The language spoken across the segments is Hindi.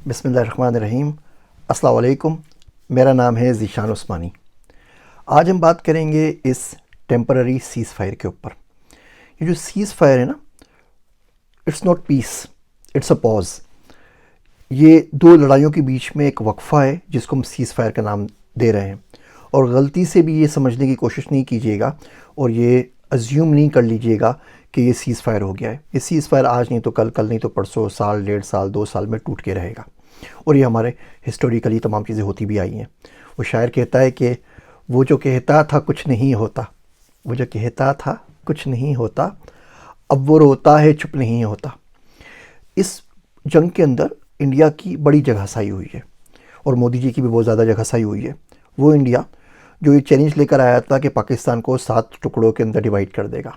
बिस्मिल्लाहिर्रहमानिर्रहीम। अस्सलाम वालेकुम। मेरा नाम है ज़ीशान उस्मानी। आज हम बात करेंगे इस टेम्पररी सीज़ फायर के ऊपर। ये जो सीज़ फायर है ना, it's not peace, it's a pause. ये दो लड़ाइयों के बीच में एक वक्फ़ा है जिसको हम सीज़ फायर का नाम दे रहे हैं। और गलती से भी ये समझने की कोशिश नहीं कीजिएगा और ये अज्यूम नहीं कर लीजिएगा कि ये सीज़ फायर हो गया है। ये सीज़ फायर आज नहीं तो कल, कल नहीं तो परसों, साल, 1.5 साल, 2 साल में टूट के रहेगा। और ये हमारे हिस्टोरिकली तमाम चीज़ें होती भी आई हैं। वो शायर कहता है कि वो जो कहता था कुछ नहीं होता, वो जो कहता था कुछ नहीं होता, अब वो रोता है चुप नहीं होता। इस जंग के अंदर इंडिया की बड़ी जगहसाई हुई है और मोदी जी की भी बहुत ज़्यादा जगहसाई हुई है। वो इंडिया जो ये चैलेंज लेकर आया था कि पाकिस्तान को 7 टुकड़ों के अंदर डिवाइड कर देगा,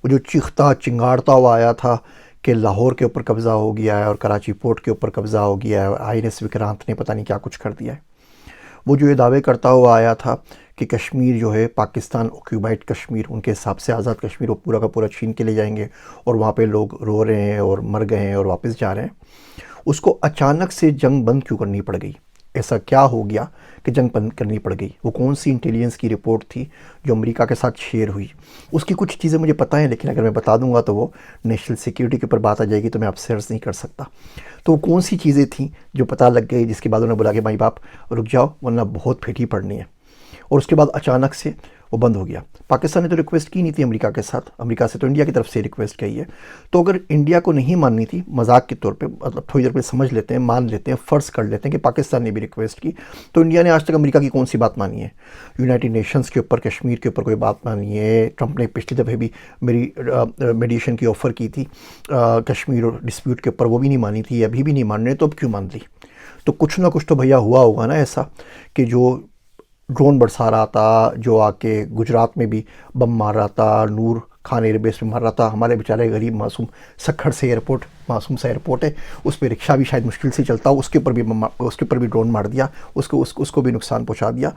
वो जो चीखता चिंगाड़ता हुआ आया था कि लाहौर के ऊपर कब्ज़ा हो गया है और कराची पोर्ट के ऊपर कब्ज़ा हो गया है, INS विक्रांत ने पता नहीं क्या कुछ कर दिया है। वो जो ये दावे करता हुआ आया था कि कश्मीर जो है पाकिस्तान ऑक्यूपाइड कश्मीर, उनके हिसाब से आज़ाद कश्मीर, वो पूरा का पूरा छीन के ले जाएंगे और वहाँ पे लोग रो रहे हैं और मर गए हैं और वापस जा रहे हैं। उसको अचानक से जंग बंद क्यों करनी पड़ गई? ऐसा क्या हो गया कि जंग बंद करनी पड़ गई? वो कौन सी इंटेलिजेंस की रिपोर्ट थी जो अमेरिका के साथ शेयर हुई? उसकी कुछ चीज़ें मुझे पता है, लेकिन अगर मैं बता दूंगा तो वो नेशनल सिक्योरिटी के ऊपर बात आ जाएगी, तो मैं आपसे अर्ज़ नहीं कर सकता। तो वो कौन सी चीज़ें थी जो पता लग गई जिसके बाद उन्होंने बोला कि भाई बाप रुक जाओ वरना बहुत फेटी पड़नी है, और उसके बाद अचानक से वो बंद हो गया। पाकिस्तान ने तो रिक्वेस्ट की नहीं थी अमेरिका के साथ, अमेरिका से तो इंडिया की तरफ से रिक्वेस्ट की है। तो अगर इंडिया को नहीं माननी थी, मजाक के तौर पे, मतलब थोड़ी देर पे समझ लेते हैं, मान लेते हैं, फ़र्ज़ कर लेते हैं कि पाकिस्तान ने भी रिक्वेस्ट की, तो इंडिया ने आज तक अमेरिका की कौन सी बात मानी है? यूनाइटेड नेशंस के ऊपर कश्मीर के ऊपर कोई बात मानी है? ट्रंप ने पिछली दफ़े भी मेरी मेडिएशन की ऑफ़र की थी कश्मीर और डिस्प्यूट के ऊपर, वो भी नहीं मानी थी, अभी भी नहीं मान रहे, तो अब क्यों मान ली? तो कुछ ना कुछ तो भैया हुआ होगा ना ऐसा कि जो ड्रोन बरसा रहा था, जो आके गुजरात में भी बम मार रहा था, नूर खान एयरबेस में मार रहा था, हमारे बेचारे गरीब मासूम सखर से एयरपोर्ट, मासूम सा एयरपोर्ट है, उस पर रिक्शा भी शायद मुश्किल से चलता हो, उसके ऊपर भी ड्रोन मार दिया, उसको भी नुकसान पहुंचा दिया।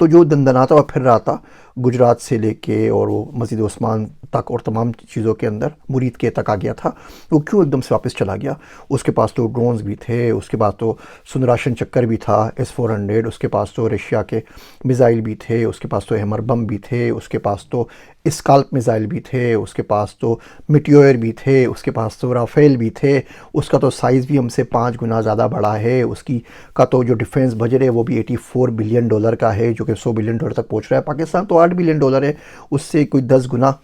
तो जो दंदनाता हुआ फिर रहा था गुजरात से लेके और वो मस्जिद उस्मान तक और तमाम चीज़ों के अंदर मुरीद के तक आ गया था, वो क्यों एकदम से वापस चला गया? उसके पास तो ड्रोन्स भी थे, उसके पास तो सुंदराशन चक्कर भी था S-400, उसके पास तो रशिया के मिज़ाइल भी थे, उसके पास तो हैमर बम भी थे, उसके पास तो स्काल्प मिज़ाइल भी थे, उसके पास तो मिटियोर भी थे, उसके पास तो राफेल भी थे, उसका तो साइज़ भी हमसे 5 गुना ज़्यादा बड़ा है, उसकी का तो जो डिफेंस बजट है वो भी $84 बिलियन का है, जो कि $100 बिलियन तक पहुंच रहा है। पाकिस्तान तो $8 बिलियन है, उससे कोई 10 गुना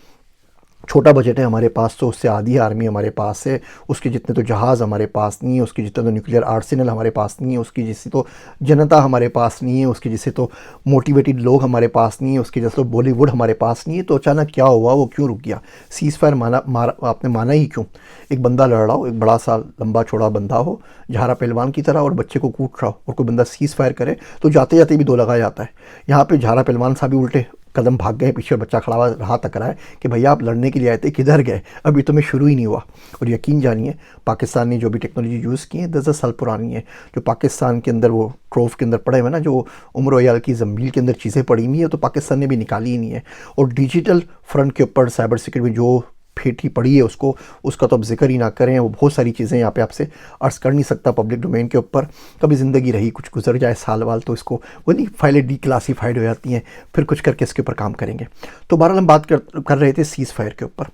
छोटा बजट है हमारे पास, तो उससे आधी आर्मी हमारे पास है, उसके जितने तो जहाज़ हमारे पास नहीं है, उसके जितने तो न्यूक्लियर आर्सेनल हमारे पास नहीं है, उसकी जैसी तो जनता हमारे पास नहीं है, उसके जैसे तो मोटिवेटेड लोग हमारे पास नहीं है, उसके जैसे तो बॉलीवुड हमारे पास नहीं है। तो अचानक क्या हुआ? वो क्यों रुक गया? सीज़ फायर आपने माना ही क्यों? एक बंदा लड़ रहा हो, एक बड़ा सा लंबा चौड़ा बंदा हो झारा पहलवान की तरह और बच्चे को कूट रहा हो, और कोई बंदा सीज़ फायर करे तो जाते जाते भी 2 लगा जाता है। यहाँ पे झारा पहलवान साहब भी उल्टे कदम भाग गए, पीछे बच्चा खड़ा हुआ रहा तक रहा है कि भैया आप लड़ने के लिए आए थे, किधर गए? अभी तो मैं शुरू ही नहीं हुआ। और यकीन जानिए पाकिस्तान ने जो भी टेक्नोलॉजी यूज़ की है 10-10 साल पुरानी है। जो पाकिस्तान के अंदर वो ट्रोफ के अंदर पड़े हुए ना, जो उम्र याल की ज़मील के अंदर चीज़ें पड़ी हुई है, तो पाकिस्तान ने भी निकाली ही नहीं है। और डिजिटल फ्रंट के ऊपर साइबर सिक्योरिटी में जो फेटी पड़ी है उसका तो अब जिक्र ही ना करें। वो बहुत सारी चीज़ें यहाँ पे आपसे अर्ज कर नहीं सकता पब्लिक डोमेन के ऊपर। कभी ज़िंदगी रही, कुछ गुजर जाए साल वाल, तो इसको वो नहीं फाइलें डीक्लासीफाइड हो जाती हैं, फिर कुछ करके इसके ऊपर काम करेंगे। तो बहरहाल हम बात कर रहे थे सीज़ फायर के ऊपर।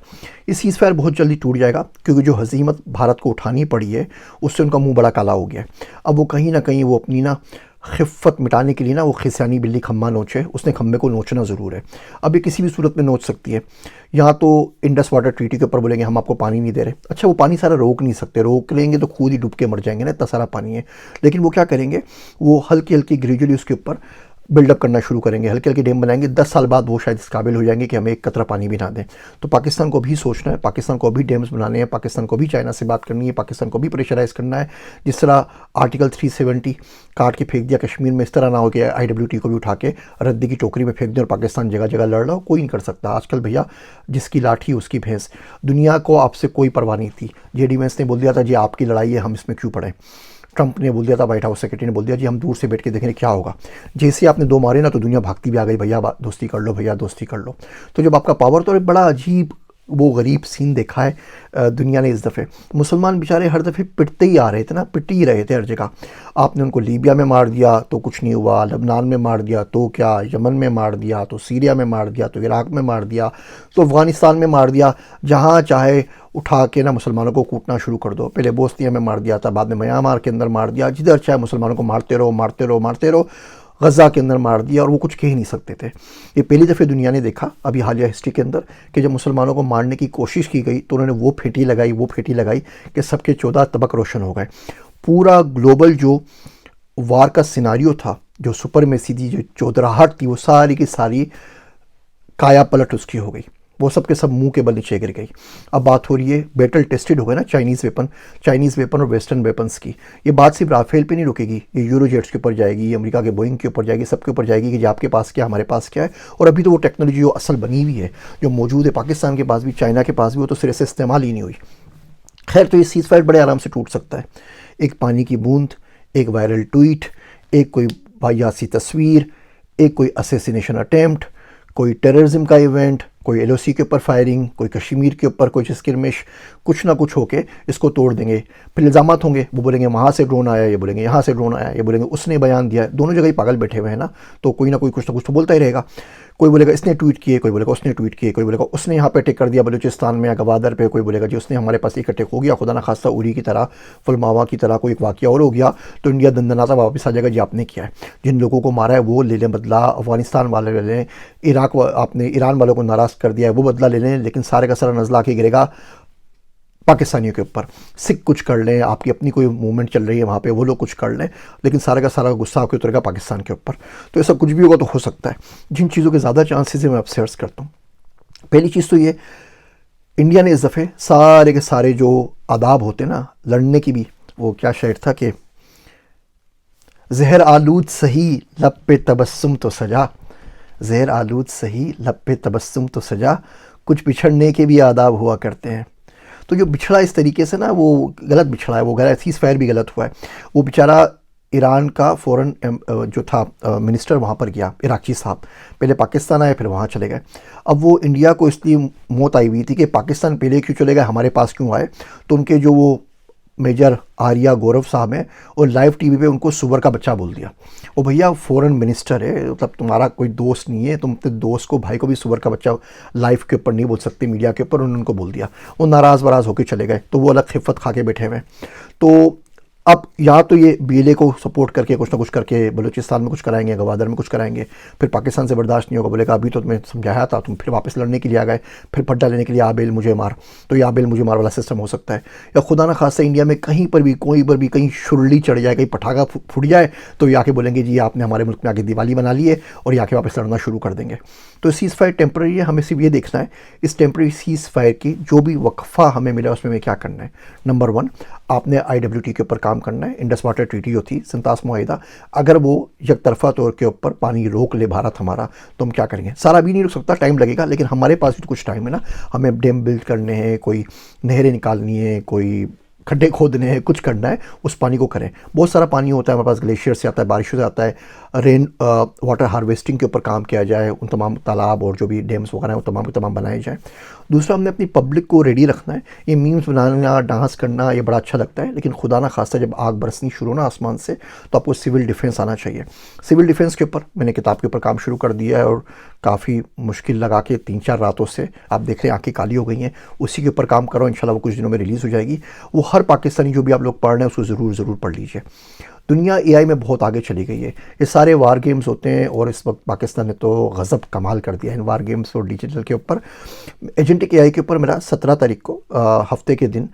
ये सीज़ फायर बहुत जल्दी टूट जाएगा क्योंकि जो हज़ीमत भारत को उठानी पड़ी है उससे उनका मुँह बड़ा काला हो गया है। अब वो कहीं ना कहीं वो अपनी ना खिफ़्फ़त मिटाने के लिए ना, वो खिसियानी बिल्ली खम्मा नोचे, उसने खम्बे को नोचना ज़रूर है। अब ये किसी भी सूरत में नोच सकती है। यहाँ तो इंडस वाटर ट्रीटी के ऊपर बोलेंगे हम आपको पानी नहीं दे रहे, अच्छा वो पानी सारा रोक नहीं सकते, रोक लेंगे तो खुद ही डूब के मर जाएंगे ना, इतना सारा पानी है। लेकिन वो क्या करेंगे, वो हल्की हल्की ग्रेजुअली उसके ऊपर बिल्डअप करना शुरू करेंगे, हल्के हल्के डैम बनाएंगे। 10 साल बाद वो शायद इस काबिल हो जाएंगे कि हमें एक कतरा पानी भी ना दें। तो पाकिस्तान को भी सोचना है, पाकिस्तान को भी डैम्स बनाने हैं, पाकिस्तान को भी चाइना से बात करनी है, पाकिस्तान को भी प्रेशराइज़ करना है। जिस तरह आर्टिकल 370 काट के फेंक दिया कश्मीर में, इस तरह ना हो कि IWT को भी उठा के रद्दी की टोकरी में फेंक दें और पाकिस्तान जगह जगह लड़ रहा हो। कोई नहीं कर सकता आजकल भैया, जिसकी लाठी उसकी भैंस। दुनिया को आपसे कोई परवाह नहीं थी। JD वैंस ने बोल दिया था जी आपकी लड़ाई है, हम इसमें क्यों पड़े। ट्रंप ने बोल दिया था, व्हाइट हाउस सेक्रेटरी ने बोल दिया जी हम दूर से बैठ के देखेंगे क्या होगा। जैसे आपने 2 मारे ना तो दुनिया भागती भी आ गई, भैया दोस्ती कर लो, भैया दोस्ती कर लो। तो जब आपका पावर, तो एक बड़ा अजीब वो गरीब सीन देखा है दुनिया ने इस दफ़े। मुसलमान बेचारे हर दफ़े पिटते ही आ रहे थे ना, पिट ही रहे थे हर जगह। आपने उनको लीबिया में मार दिया तो कुछ नहीं हुआ, लबनान में मार दिया तो क्या, यमन में मार दिया तो सीरिया में मार दिया तो इराक़ में मार दिया तो अफ़गानिस्तान में मार दिया, जहाँ चाहे उठा के ना मुसलमानों को कूटना शुरू कर दो। पहले बोस्निया में मार दिया था, बाद में म्यांमार के अंदर मार दिया, जिधर चाहे मुसलमानों को मारते रहो मारते रहो मारते रहो। गज़ा के अंदर मार दिया और वो कुछ कह ही नहीं सकते थे। ये पहली दफ़े दुनिया ने देखा अभी हालिया हिस्ट्री के अंदर कि जब मुसलमानों को मारने की कोशिश की गई तो उन्होंने वो फेटी लगाई कि सबके 14 तबक रोशन हो गए। पूरा ग्लोबल जो वार का सिनारियो था, जो सुपरमेसी थी, जो चौधराहट थी, वो सारी की सारी काया पलट उसकी हो गई। वो सब के सब मुंह के बल नीचे गिर गई। अब बात हो रही है बैटल टेस्टेड हो गए ना चाइनीज़ वेपन और वेस्टर्न वेपन्स की। ये बात सिर्फ राफेल पे नहीं रुकेगी, ये यूरोजेट्स के ऊपर जाएगी, ये अमेरिका के बोइंग के ऊपर जाएगी, सबके ऊपर जाएगी कि जी आपके पास क्या, हमारे पास क्या है। और अभी तो वो टेक्नोलॉजी जो असल बनी हुई है, जो मौजूद है पाकिस्तान के पास भी, चाइना के पास भी, वो तो सिरे से इस्तेमाल ही नहीं हुई। खैर, तो ये सीज़ फायर बड़े आराम से टूट सकता है। एक पानी की बूंद, एक वायरल ट्वीट, एक कोई वाहियात तस्वीर, एक कोई असैसिनेशन अटैम्प्ट, कोई टेररिज्म का इवेंट, कोई एलओसी के ऊपर फायरिंग, कोई कश्मीर के ऊपर कोई स्किरमिश, कुछ ना कुछ होके इसको तोड़ देंगे। फिर इल्ज़ामात होंगे, वो बोलेंगे वहाँ से ड्रोन आया, ये बोलेंगे यहाँ से ड्रोन आया, ये बोलेंगे उसने बयान दिया। दोनों जगह ही पागल बैठे हुए हैं ना, तो कोई ना कोई कुछ ना कुछ तो बोलता ही रहेगा। कोई बोलेगा इसने ट्वीट किए, कोई बोलेगा उसने ट्वीट किए, कोई बोलेगा उसने यहाँ पे अटैक कर दिया बलूचिस्तान में या गवादर पे, कोई बोलेगा जी उसने हमारे पास एक अटैक हो गया, खुदा ना खास्ता उरी की तरह, पुलवामा की तरह कोई एक वाक़या और हो गया तो इंडिया दंदनाता वापस आ जाएगा जी आपने किया है। जिन लोगों को मारा है वो ले लें बदला, अफगानिस्तान वाले ले लें, इराक आपने ईरान वालों को नाराज़ कर दिया है वो बदला ले लें, लेकिन सारे का सारा नज़ला के गिरेगा पाकिस्तानियों के ऊपर। सिख कुछ कर लें, आपकी अपनी कोई मूवमेंट चल रही है वहाँ पे, वो लोग कुछ कर लें, लेकिन सारा का सारा गुस्सा आपके उतरेगा पाकिस्तान के ऊपर। तो ऐसा कुछ भी होगा तो हो सकता है। जिन चीज़ों के ज़्यादा चांसेस है मैं आपसे अर्ज़ करता हूँ। पहली चीज़ तो ये, इंडिया ने इस दफ़े सारे के सारे जो आदाब होते ना लड़ने की भी, वो क्या शेर था कि जहर आलूद सही लब पे तबस्सुम तो सजा, जहर आलूद सही लब पे तबस्सुम तो सजा, कुछ बिछड़ने के भी आदाब हुआ करते हैं। तो जो बिछड़ा इस तरीके से ना, वो गलत बिछड़ा है, वो गलत, सीज़ फायर भी गलत हुआ है। वो बेचारा ईरान का फ़ॉरेन जो था मिनिस्टर वहाँ पर गया, इराकी साहब, पहले पाकिस्तान आए फिर वहाँ चले गए। अब वो इंडिया को इसलिए मौत आई हुई थी कि पाकिस्तान पहले क्यों चले गए, हमारे पास क्यों आए। तो उनके जो वो मेजर आर्या गौरव साहब हैं और लाइव टीवी पे उनको सुअर का बच्चा बोल दिया। वो भैया फॉरेन मिनिस्टर है, मतलब तुम्हारा कोई दोस्त नहीं है, तुम अपने दोस्त को, भाई को भी सुअर का बच्चा लाइव के ऊपर नहीं बोल सकते, मीडिया के ऊपर। उन्होंने उनको बोल दिया, वो नाराज़ वराज होकर चले गए। तो वो अलग खिफ़त खा के बैठे हुए। तो अब यहाँ तो ये बीएलए को सपोर्ट करके कुछ ना कुछ करके बलूचिस्तान में कुछ कराएंगे, गवादर में कुछ कराएंगे, फिर पाकिस्तान से बर्दाश्त नहीं होगा, बोलेगा अभी तो तुम्हें समझाया था, तुम फिर वापस लड़ने के लिए आ गए, फिर पट्टा लेने के लिए आ बेल मुझे मार। तो ये आ बेल मुझे मार वाला सिस्टम हो सकता है। या खुदा ना खासा इंडिया में कहीं पर भी कोई पर भी कहीं शुरली चढ़ जाए, कहीं पटाखा फूट जाए, तो ये आके बोलेंगे जी आपने हमारे मुल्क में आके दिवाली बना ली है, और ये आके वापस लड़ना शुरू कर देंगे। तो सीज़ फायर टेम्प्रेरी है, हमें सिर्फ ये देखना है इस टेम्प्रेरी सीज़ फायर की जो भी वक्फ़ा हमें मिला उसमें हमें क्या करना है। नंबर 1, आपने IWT के ऊपर काम करना है। इंडस वाटर ट्रीटी जो थी, संतास मुआहिदा, अगर वो एक तरफा तौर के ऊपर पानी रोक ले भारत हमारा, तो हम क्या करेंगे। सारा भी नहीं रुक सकता, टाइम लगेगा, लेकिन हमारे पास भी तो कुछ टाइम है ना। हमें डैम बिल्ड करने हैं, कोई नहरें निकालनी है, कोई खड्डे खोदने हैं, कुछ करना है, उस पानी को करें। बहुत सारा पानी होता है हमारे पास, ग्लेशियर से आता है, बारिशों से आता है। रेन वाटर हार्वेस्टिंग के ऊपर काम किया जाए, उन तमाम तालाब और जो भी डैम्स वगैरह हैं वो तमाम के तमाम बनाए जाएँ। दूसरा, हमने अपनी पब्लिक को रेडी रखना है। ये मीम्स बनाना, डांस करना, ये बड़ा अच्छा लगता है, लेकिन खुदा ना खास्ता जब आग बरसनी शुरू ना आसमान से, तो आपको सिविल डिफेंस आना चाहिए। सिविल डिफेंस के ऊपर मैंने किताब के ऊपर काम शुरू कर दिया है, और काफ़ी मुश्किल लगा के 3-4 रातों से, आप देख रहे हैं आँखें काली हो गई हैं, उसी के ऊपर काम करो। इंशाल्लाह वो कुछ दिनों में रिलीज़ हो जाएगी। वो हर पाकिस्तानी जो भी आप लोग पढ़ रहे हैं उसको ज़रूर पढ़ लीजिए। दुनिया AI में बहुत आगे चली गई है। ये सारे वार गेम्स होते हैं, और इस वक्त पाकिस्तान ने तो गज़ब कमाल कर दिया है इन वार गेम्स और डिजिटल के ऊपर। एजेंटिक AI के ऊपर मेरा 17 तारीख को हफ्ते के दिन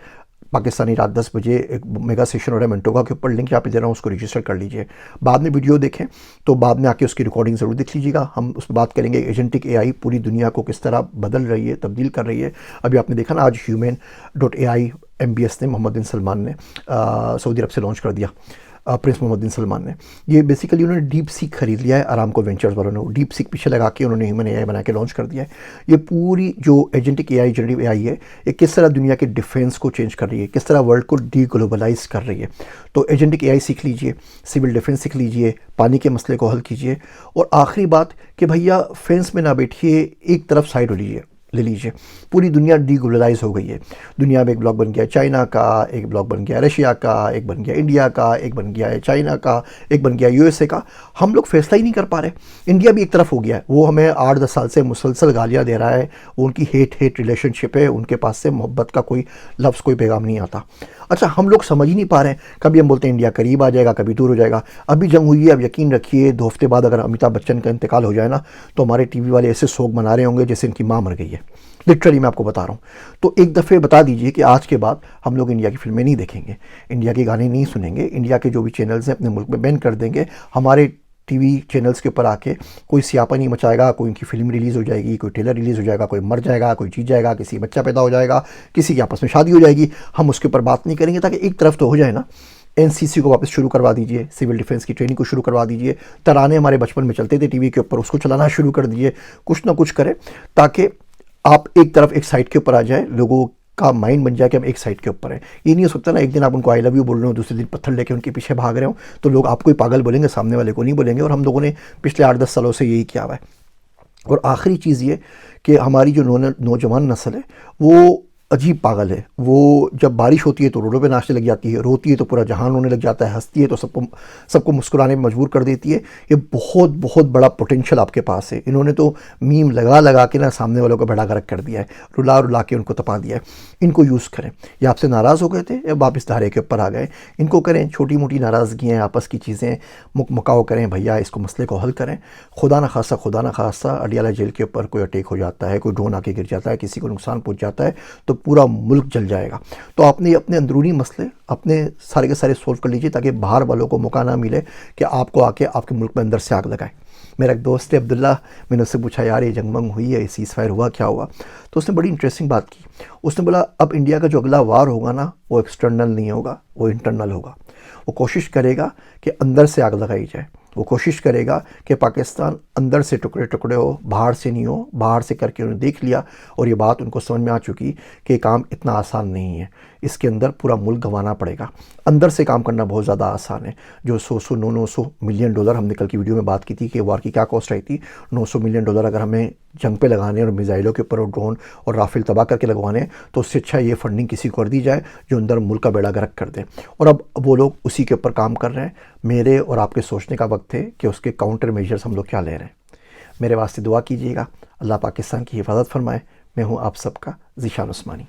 पाकिस्तानी रात 10 बजे एक मेगा सेशन हो रहा है मेंटोगा के ऊपर। लिंक यहाँ पे दे रहा हूँ, उसको रजिस्टर कर लीजिए। बाद में वीडियो देखें तो बाद में आके उसकी रिकॉर्डिंग ज़रूर देख लीजिएगा। हम उस पर बात करेंगे एजेंटिक AI पूरी दुनिया को किस तरह बदल रही है, तब्दील कर रही है। अभी आपने देखा ना, आज Human.ai MBS ने, मोहम्मद बिन सलमान ने सऊदी अरब से लॉन्च कर दिया। प्रिंस मोहम्मद बिन सलमान ने, ये बेसिकली उन्होंने डीप सीक खरीद लिया है अरामको वेंचर्स वालों ने। डीप सीक पीछे लगा के उन्होंने ह्यूमन AI बना के लॉन्च कर दिया है। ये पूरी जो एजेंटिक AI, जनरेटिव AI है, ये किस तरह दुनिया के डिफेंस को चेंज कर रही है, किस तरह वर्ल्ड को डीग्लोबलाइज कर रही है। तो एजेंटिक AI सीख लीजिए, सिविल डिफेंस सीख लीजिए, पानी के मसले को हल कीजिए। और आखिरी बात कि भैया फेंस में ना बैठिए, एक तरफ साइड हो लीजिए। ले लीजिए, पूरी दुनिया डीग्लोबलाइज हो गई है। दुनिया में एक ब्लॉक बन गया चाइना का, एक ब्लॉक बन गया रशिया का, एक बन गया इंडिया का, एक बन गया है चाइना का, एक बन गया यूएसए का। हम लोग फैसला ही नहीं कर पा रहे। इंडिया भी एक तरफ हो गया है, वो हमें 8-10 साल से मुसलसल गालियाँ दे रहा है। वो उनकी हेट रिलेशनशिप है, उनके पास से मोहब्बत का कोई लफ्ज़, कोई पैगाम नहीं आता। अच्छा, हम लोग समझ ही नहीं पा रहे हैं। कभी हम बोलते हैं इंडिया करीब आ जाएगा, कभी दूर हो जाएगा। अभी जंग हुई है, अब यकीन रखिए 2 हफ्ते बाद अगर अमिताभ बच्चन का इंतकाल हो जाए ना, तो हमारे टीवी वाले ऐसे शोक मना रहे होंगे जैसे इनकी माँ मर गई है। लिटरली मैं आपको बता रहा हूँ। तो एक दफ़े बता दीजिए कि आज के बाद हम लोग इंडिया की फिल्में नहीं देखेंगे, इंडिया के गाने नहीं सुनेंगे, इंडिया के जो भी चैनल्स हैं अपने मुल्क में बैन कर देंगे। हमारे टीवी चैनल्स के ऊपर आके कोई स्यापा नहीं मचाएगा, कोई उनकी फिल्म रिलीज़ हो जाएगी, कोई ट्रेलर रिलीज़ हो जाएगा, कोई मर जाएगा, कोई जीत जाएगा, किसी बच्चा पैदा हो जाएगा, किसी की आपस में शादी हो जाएगी, हम उसके ऊपर बात नहीं करेंगे। ताकि एक तरफ तो हो जाए ना, एनसीसी को वापस शुरू करवा दीजिए, सिविल डिफेंस की ट्रेनिंग को शुरू करवा दीजिए, तराने हमारे बचपन में चलते थे टीवी के ऊपर, उसको चलाना शुरू कर दीजिए, कुछ ना कुछ करें ताकि आप एक तरफ एक साइड के ऊपर आ जाए, लोगों का माइंड बन जाए कि हम एक साइड के ऊपर हैं। ये नहीं हो सकता ना, एक दिन आप उनको आई लव यू बोल रहे हो, दूसरे दिन पत्थर लेके उनके पीछे भाग रहे हो, तो लोग आपको ही पागल बोलेंगे, सामने वाले को नहीं बोलेंगे। और हम लोगों ने पिछले 8-10 सालों से यही किया हुआ है। और आखिरी चीज़ ये कि हमारी जो नौजवान नस्ल है वो अजीब पागल है। वो जब बारिश होती है तो रोडों पे नाचने लग जाती है, रोती है तो पूरा जहान रोने लग जाता है, हंसती है तो सबको मुस्कुराने में मजबूर कर देती है। ये बहुत बहुत बड़ा पोटेंशियल आपके पास है। इन्होंने तो मीम लगा लगा के ना सामने वालों को बेड़ा गर्क कर दिया है, रुला रुला के उनको तपा दिया है। इनको यूज़ करें। ये आपसे नाराज़ हो गए थे, अब वापस धारे के ऊपर आ गए। इनको करें, छोटी मोटी नाराज़गियाँ, आपस की चीज़ें मुकाओ करें, भैया इसको मसले को हल करें। खुदा न खासा अडियाला जेल के ऊपर कोई अटैक हो जाता है, कोई ड्रोन आके गिर जाता है, किसी को नुकसान पहुँच जाता है, तो पूरा मुल्क जल जाएगा। तो आपने अपने अंदरूनी मसले अपने सारे के सारे सोल्व कर लीजिए, ताकि बाहर वालों को मौका ना मिले कि आपको आके आपके मुल्क में अंदर से आग लगाए। मेरा एक दोस्त है अब्दुल्ला, मैंने उससे पूछा यार ये जंग मंग हुई है, ये सीज़ फायर हुआ, क्या हुआ? तो उसने बड़ी इंटरेस्टिंग बात की। उसने बोला अब इंडिया का जो अगला वार होगा ना, वो एक्सटर्नल नहीं होगा, वो इंटरनल होगा। वो कोशिश करेगा कि अंदर से आग लगाई जाए। वो कोशिश करेगा कि पाकिस्तान अंदर से टुकड़े टुकड़े हो, बाहर से नहीं हो। बाहर से करके उन्होंने देख लिया और ये बात उनको समझ में आ चुकी कि काम इतना आसान नहीं है, इसके अंदर पूरा मुल्क गंवाना पड़ेगा। अंदर से काम करना बहुत ज़्यादा आसान है। जो 100-900 मिलियन डॉलर, हमने कल की वीडियो में बात की थी कि वार की क्या कॉस्ट आई थी, 900 मिलियन डॉलर अगर हमें जंग पे लगाने और मिसाइलों के ऊपर और ड्रोन और राफेल तबाह करके लगवाने, तो उससे अच्छा ये फंडिंग किसी को कर दी जाए जो अंदर मुल्क का बेड़ा गर्क कर दे। और अब वो लोग उसी के ऊपर काम कर रहे हैं। मेरे और आपके सोचने का वक्त है कि उसके काउंटर मेजर्स हम लोग क्या ले रहे हैं। मेरे वास्ते दुआ कीजिएगा, अल्लाह पाकिस्तान की हिफाजत फरमाए। मैं हूँ आप सबका ज़ीशान उस्मानी।